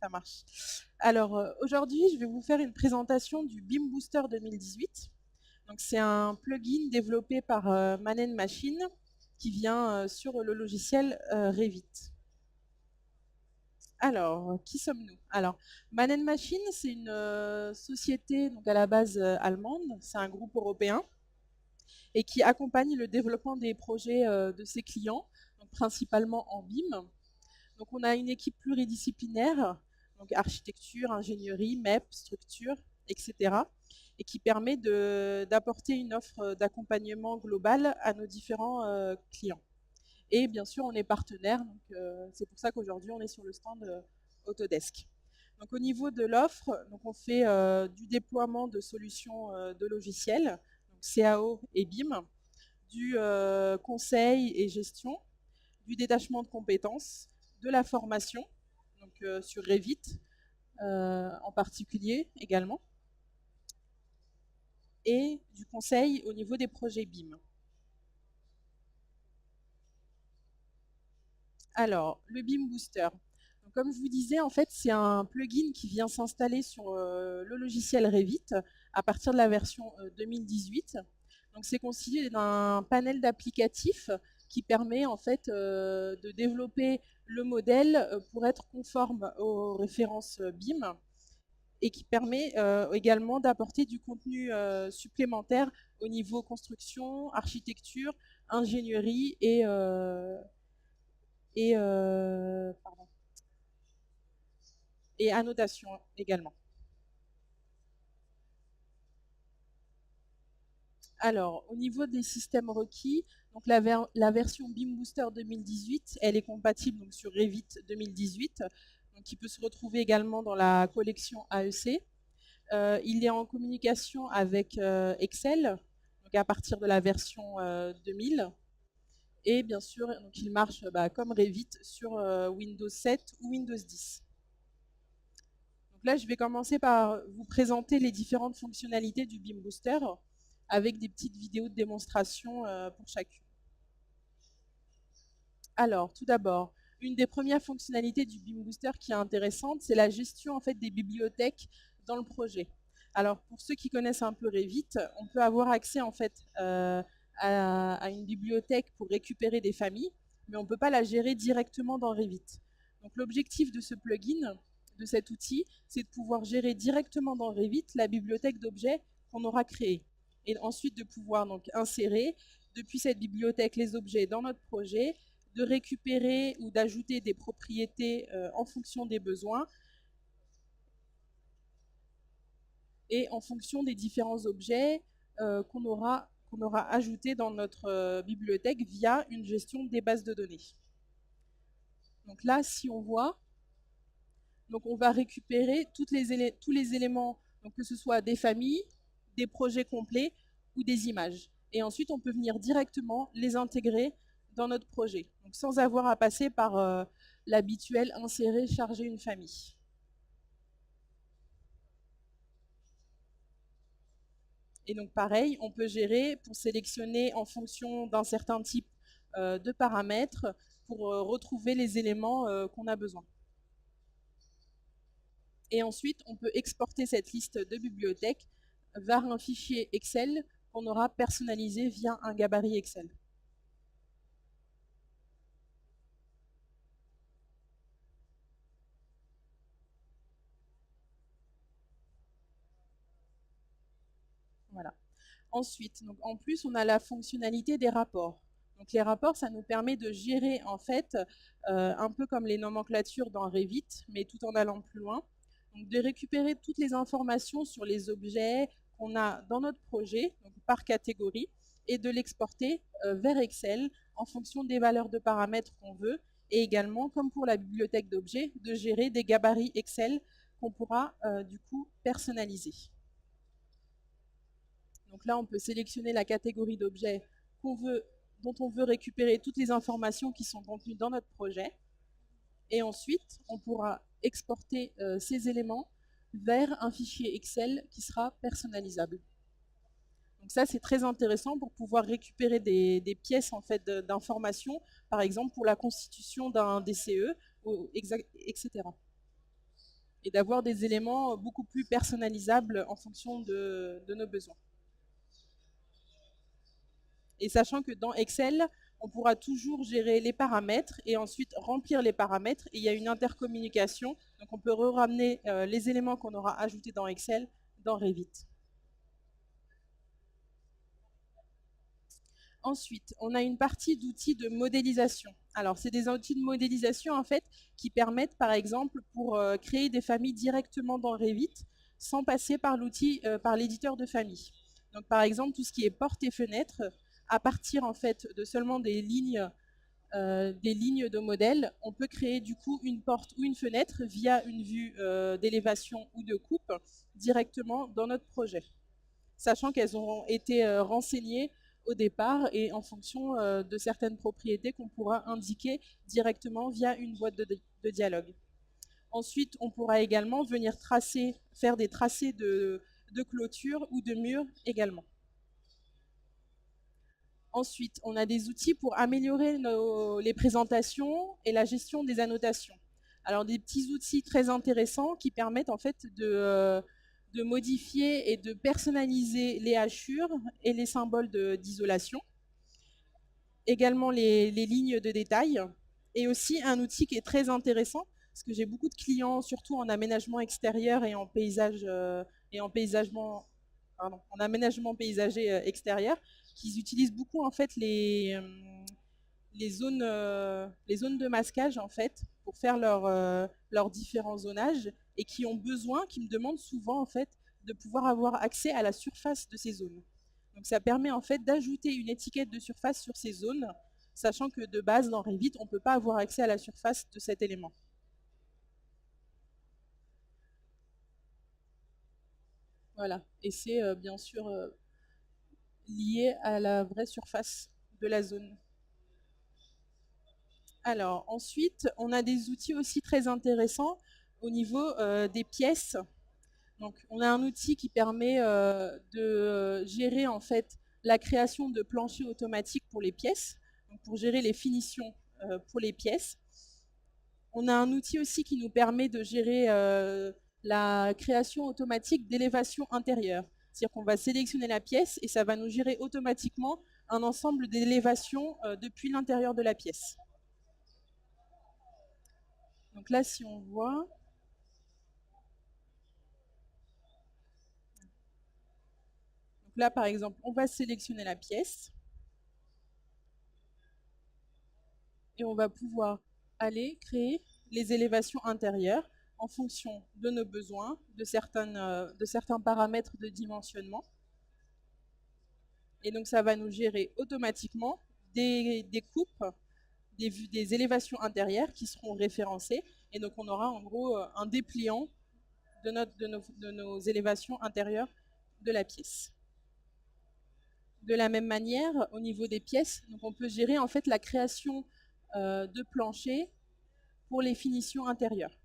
Ça marche. Alors, aujourd'hui, je vais vous faire une présentation du Beam Booster 2018. Donc, c'est un plugin développé par Man & Machine qui vient sur le logiciel Revit. Alors, qui sommes-nous? Alors, Man & Machine, c'est une société donc à la base allemande, c'est un groupe européen et qui accompagne le développement des projets de ses clients, donc principalement en BIM. Donc on a une équipe pluridisciplinaire, donc architecture, ingénierie, MEP, structure, etc. et qui permet d'apporter une offre d'accompagnement global à nos différents clients. Et bien sûr, on est partenaire, donc c'est pour ça qu'aujourd'hui on est sur le stand Autodesk. Donc au niveau de l'offre, on fait du déploiement de solutions de logiciels, donc CAO et BIM, du conseil et gestion, du détachement de compétences, de la formation, donc sur Revit en particulier également, et du conseil au niveau des projets BIM. Alors, le BIM Booster. Donc, comme je vous disais, en fait, c'est un plugin qui vient s'installer sur le logiciel Revit à partir de la version 2018. Donc, c'est constitué d'un panel d'applicatifs qui permet en fait de développer le modèle pour être conforme aux références BIM et qui permet également d'apporter du contenu supplémentaire au niveau construction, architecture, ingénierie et, pardon, et annotation également. Alors, au niveau des systèmes requis, donc la version BIM Booster 2018, elle est compatible donc, sur Revit 2018, donc, qui peut se retrouver également dans la collection AEC. Il est en communication avec Excel, donc à partir de la version 2000. Et bien sûr, donc, il marche comme Revit sur Windows 7 ou Windows 10. Donc là, je vais commencer par vous présenter les différentes fonctionnalités du BIM Booster avec des petites vidéos de démonstration pour chacune. Alors, tout d'abord, une des premières fonctionnalités du BIM Booster qui est intéressante, c'est la gestion en fait, des bibliothèques dans le projet. Alors, pour ceux qui connaissent un peu Revit, on peut avoir accès en fait, à une bibliothèque pour récupérer des familles, mais on ne peut pas la gérer directement dans Revit. Donc, l'objectif de ce plugin, de cet outil, c'est de pouvoir gérer directement dans Revit la bibliothèque d'objets qu'on aura créée. Et ensuite de pouvoir donc insérer depuis cette bibliothèque les objets dans notre projet, de récupérer ou d'ajouter des propriétés en fonction des besoins et en fonction des différents objets qu'on aura ajoutés dans notre bibliothèque via une gestion des bases de données. Donc là, si on voit, donc on va récupérer tous les éléments, donc que ce soit des familles, des projets complets ou des images. Et ensuite, on peut venir directement les intégrer dans notre projet, donc sans avoir à passer par l'habituel insérer, charger une famille. Et donc pareil, on peut gérer pour sélectionner en fonction d'un certain type de paramètres pour retrouver les éléments qu'on a besoin. Et ensuite, on peut exporter cette liste de bibliothèques vers un fichier Excel qu'on aura personnalisé via un gabarit Excel. Voilà. Ensuite, donc en plus, on a la fonctionnalité des rapports. Donc les rapports, ça nous permet de gérer en fait un peu comme les nomenclatures dans Revit, mais tout en allant plus loin. Donc de récupérer toutes les informations sur les objets qu'on a dans notre projet, donc par catégorie, et de l'exporter vers Excel en fonction des valeurs de paramètres qu'on veut, et également, comme pour la bibliothèque d'objets, de gérer des gabarits Excel qu'on pourra du coup personnaliser. Donc là, on peut sélectionner la catégorie d'objets dont on veut récupérer toutes les informations qui sont contenues dans notre projet. Et ensuite, on pourra exporter ces éléments vers un fichier Excel qui sera personnalisable. Donc ça, c'est très intéressant pour pouvoir récupérer des pièces en fait, d'informations, par exemple pour la constitution d'un DCE, etc. et d'avoir des éléments beaucoup plus personnalisables en fonction de nos besoins. Et sachant que dans Excel, on pourra toujours gérer les paramètres et ensuite remplir les paramètres. Et il y a une intercommunication, donc on peut ramener les éléments qu'on aura ajoutés dans Excel dans Revit. Ensuite, on a une partie d'outils de modélisation. Alors, c'est des outils de modélisation en fait qui permettent, par exemple, pour créer des familles directement dans Revit, sans passer par l'outil, par l'éditeur de famille. Donc, par exemple, tout ce qui est portes et fenêtres, à partir en fait de seulement des lignes de modèle, on peut créer du coup une porte ou une fenêtre via une vue d'élévation ou de coupe directement dans notre projet, sachant qu'elles auront été renseignées au départ et en fonction de certaines propriétés qu'on pourra indiquer directement via une boîte de dialogue. Ensuite, on pourra également venir faire des tracés de clôture ou de murs également. Ensuite, on a des outils pour améliorer les présentations et la gestion des annotations. Alors, des petits outils très intéressants qui permettent en fait de modifier et de personnaliser les hachures et les symboles d'isolation. Également les lignes de détail. Et aussi un outil qui est très intéressant, parce que j'ai beaucoup de clients, surtout en aménagement extérieur et en aménagement paysager extérieur, qui utilisent beaucoup en fait les zones de masquage en fait pour faire leurs différents zonages et qui me demandent souvent en fait de pouvoir avoir accès à la surface de ces zones. Donc ça permet en fait d'ajouter une étiquette de surface sur ces zones, sachant que de base dans Revit on ne peut pas avoir accès à la surface de cet élément. Voilà, et c'est bien sûr lié à la vraie surface de la zone. Alors ensuite, on a des outils aussi très intéressants au niveau des pièces. Donc on a un outil qui permet de gérer en fait la création de planchers automatiques pour les pièces, donc pour gérer les finitions pour les pièces. On a un outil aussi qui nous permet de gérer la création automatique d'élévation intérieure. C'est-à-dire qu'on va sélectionner la pièce et ça va nous gérer automatiquement un ensemble d'élévations depuis l'intérieur de la pièce. Donc là, si on voit, donc là par exemple, on va sélectionner la pièce et on va pouvoir aller créer les élévations intérieures en fonction de nos besoins, de certains paramètres de dimensionnement. Et donc ça va nous gérer automatiquement des coupes, des élévations intérieures qui seront référencées. Et donc on aura en gros un dépliant de nos élévations intérieures de la pièce. De la même manière, au niveau des pièces, donc on peut gérer en fait la création de planchers pour les finitions intérieures.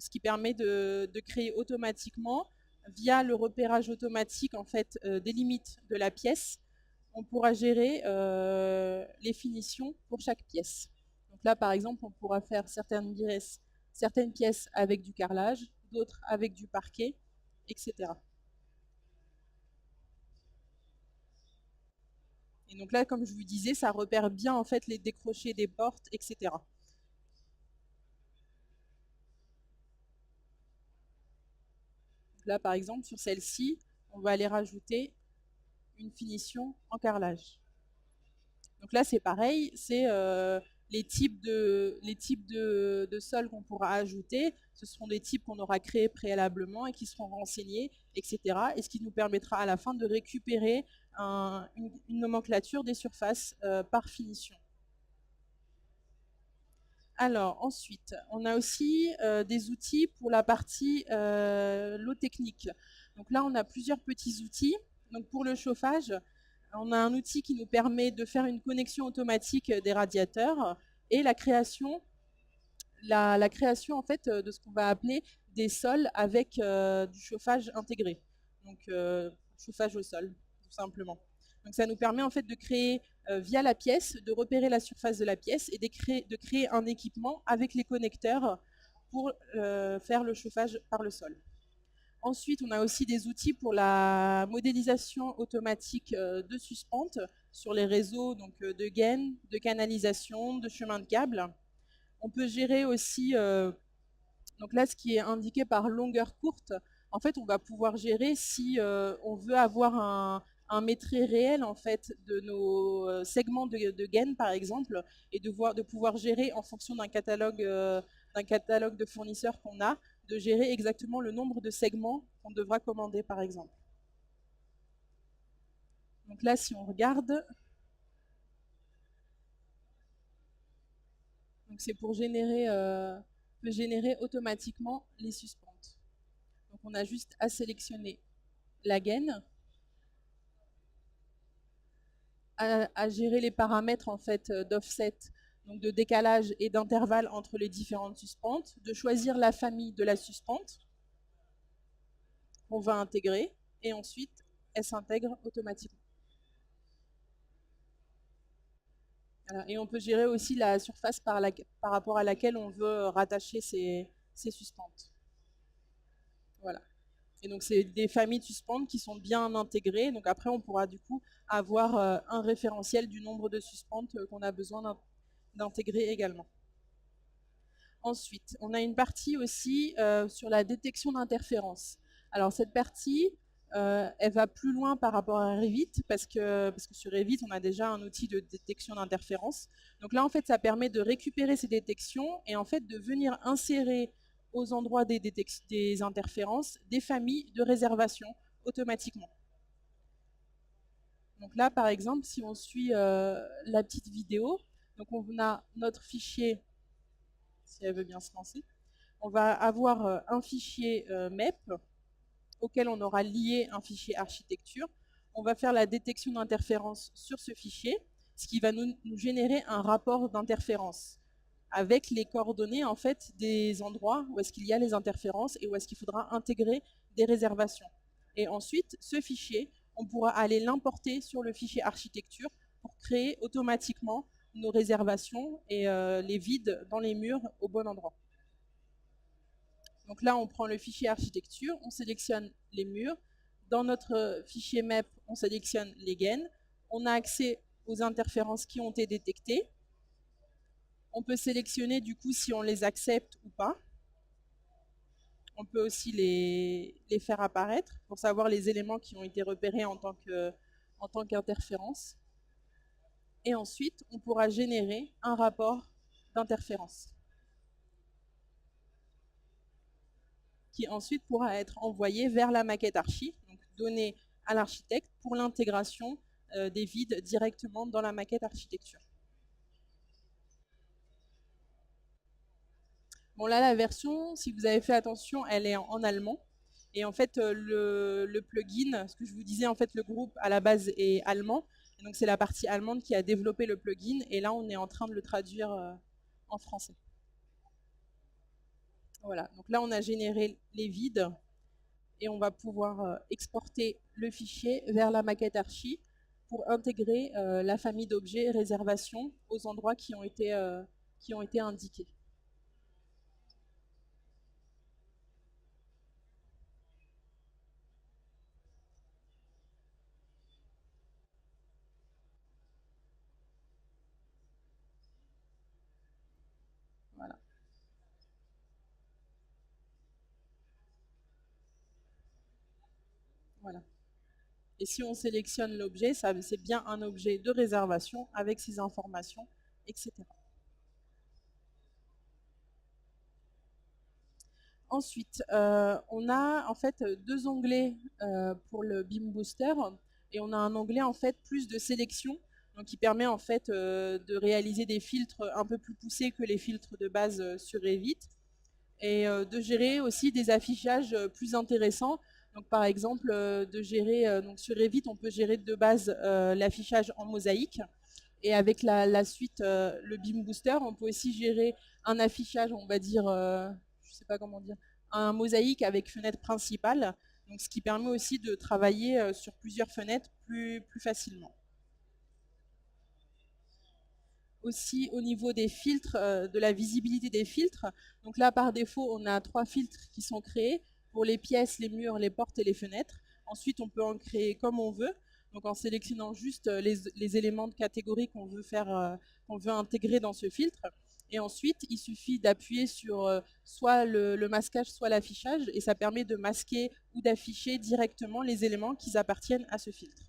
Ce qui permet de créer automatiquement, via le repérage automatique en fait, des limites de la pièce, on pourra gérer les finitions pour chaque pièce. Donc là, par exemple, on pourra faire certaines pièces avec du carrelage, d'autres avec du parquet, etc. Et donc là, comme je vous disais, ça repère bien en fait les décrochés des portes, etc. Là, par exemple, sur celle-ci, on va aller rajouter une finition en carrelage. Donc là, c'est pareil, c'est les types de sols qu'on pourra ajouter. Ce seront des types qu'on aura créés préalablement et qui seront renseignés, etc. Et ce qui nous permettra à la fin de récupérer une nomenclature des surfaces par finition. Alors ensuite, on a aussi des outils pour la partie l'eau technique. Donc là, on a plusieurs petits outils. Donc pour le chauffage, on a un outil qui nous permet de faire une connexion automatique des radiateurs et la création en fait de ce qu'on va appeler des sols avec du chauffage intégré. Donc chauffage au sol, tout simplement. Donc ça nous permet en fait de créer via la pièce, de repérer la surface de la pièce et de créer un équipement avec les connecteurs pour faire le chauffage par le sol. Ensuite, on a aussi des outils pour la modélisation automatique de suspentes sur les réseaux donc, de gaines, de canalisation, de chemins de câbles. On peut gérer aussi, donc là, ce qui est indiqué par longueur courte, en fait, on va pouvoir gérer si on veut avoir un maîtrise réel en fait de nos segments de gaines, par exemple, et de pouvoir gérer en fonction d'un catalogue de fournisseurs qu'on a, de gérer exactement le nombre de segments qu'on devra commander, par exemple. Donc là, si on regarde, c'est pour générer, peut générer automatiquement les suspentes. Donc on a juste à sélectionner la gaine, à gérer les paramètres en fait d'offset, donc de décalage et d'intervalle entre les différentes suspentes, de choisir la famille de la suspente qu'on va intégrer, et ensuite elle s'intègre automatiquement. Voilà. Et on peut gérer aussi la surface par rapport à laquelle on veut rattacher ces suspentes. Voilà. Et donc c'est des familles de suspentes qui sont bien intégrées. Donc après on pourra du coup avoir un référentiel du nombre de suspentes qu'on a besoin d'intégrer également. Ensuite, on a une partie aussi sur la détection d'interférences. Alors cette partie, elle va plus loin par rapport à Revit, parce que sur Revit, on a déjà un outil de détection d'interférences. Donc là, en fait, ça permet de récupérer ces détections et en fait de venir insérer aux endroits des interférences des familles de réservation automatiquement. Donc là, par exemple, si on suit la petite vidéo, donc on a notre fichier, si elle veut bien se lancer, on va avoir un fichier MEP auquel on aura lié un fichier architecture. On va faire la détection d'interférences sur ce fichier, ce qui va nous générer un rapport d'interférence avec les coordonnées en fait des endroits où est-ce qu'il y a les interférences et où est-ce qu'il faudra intégrer des réservations. Et ensuite, ce fichier, on pourra aller l'importer sur le fichier architecture pour créer automatiquement nos réservations et les vides dans les murs au bon endroit. Donc là, on prend le fichier architecture, on sélectionne les murs. Dans notre fichier MEP, on sélectionne les gaines. On a accès aux interférences qui ont été détectées. On peut sélectionner du coup si on les accepte ou pas. On peut aussi les faire apparaître pour savoir les éléments qui ont été repérés en tant qu'interférence. Et ensuite, on pourra générer un rapport d'interférence qui ensuite pourra être envoyé vers la maquette archi, donc donné à l'architecte pour l'intégration des vides directement dans la maquette architecture. Bon là, la version, si vous avez fait attention, elle est en allemand. Et en fait, le plugin, ce que je vous disais, en fait, le groupe à la base est allemand. Et donc c'est la partie allemande qui a développé le plugin. Et là, on est en train de le traduire en français. Voilà, donc là, on a généré les vides. Et on va pouvoir exporter le fichier vers la maquette archi pour intégrer la famille d'objets réservation aux endroits qui ont été indiqués. Voilà. Voilà. Et si on sélectionne l'objet, c'est bien un objet de réservation avec ses informations, etc. Ensuite, on a en fait deux onglets pour le Beam Booster et on a un onglet en fait plus de sélection, donc qui permet en fait de réaliser des filtres un peu plus poussés que les filtres de base sur Revit et de gérer aussi des affichages plus intéressants. Donc par exemple, de gérer donc sur Revit, on peut gérer de base l'affichage en mosaïque. Et avec la suite, le Beam Booster, on peut aussi gérer un affichage, on va dire, je sais pas comment dire, un mosaïque avec fenêtre principale. Donc ce qui permet aussi de travailler sur plusieurs fenêtres plus facilement. aussi au niveau des filtres, de la visibilité des filtres. Donc là, par défaut, on a 3 filtres qui sont créés pour les pièces, les murs, les portes et les fenêtres. Ensuite, on peut en créer comme on veut, donc en sélectionnant juste les éléments de catégorie qu'on veut qu'on veut intégrer dans ce filtre. Et ensuite, il suffit d'appuyer sur soit le masquage, soit l'affichage, et ça permet de masquer ou d'afficher directement les éléments qui appartiennent à ce filtre.